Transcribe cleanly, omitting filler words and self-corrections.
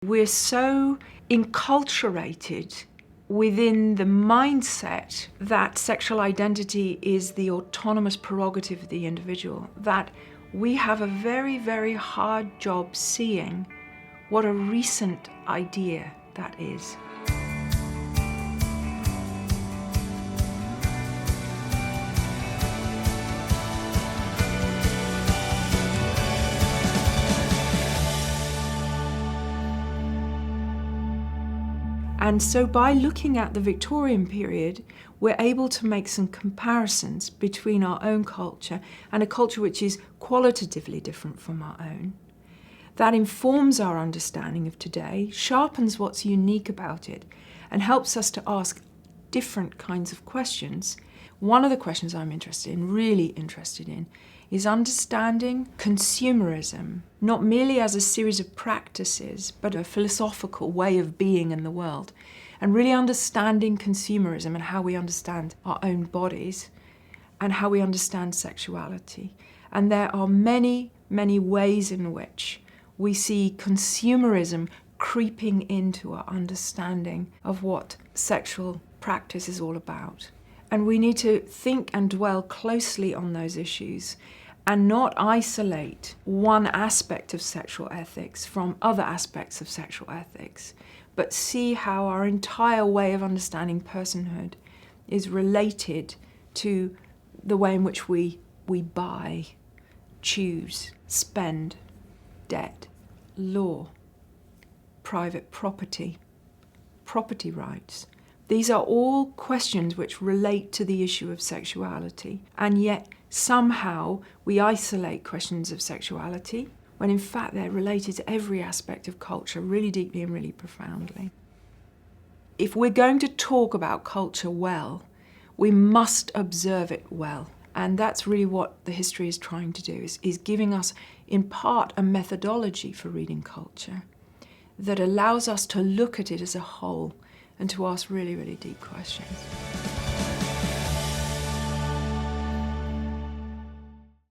we're so enculturated within the mindset that sexual identity is the autonomous prerogative of the individual, that we have a very, very hard job seeing what a recent idea that is. And so by looking at the Victorian period, we're able to make some comparisons between our own culture and a culture which is qualitatively different from our own. That informs our understanding of today, sharpens what's unique about it, and helps us to ask different kinds of questions. One of the questions I'm really interested in, is understanding consumerism, not merely as a series of practices, but a philosophical way of being in the world, and really understanding consumerism and how we understand our own bodies and how we understand sexuality. And there are many, many ways in which we see consumerism creeping into our understanding of what sexual practice is all about. And we need to think and dwell closely on those issues and not isolate one aspect of sexual ethics from other aspects of sexual ethics, but see how our entire way of understanding personhood is related to the way in which we buy, choose, spend, debt, law, private property, property rights. These are all questions which relate to the issue of sexuality, and yet somehow we isolate questions of sexuality when in fact they're related to every aspect of culture really deeply and really profoundly. If we're going to talk about culture well, we must observe it well. And that's really what the history is trying to do, is giving us in part a methodology for reading culture that allows us to look at it as a whole and to ask really, really deep questions.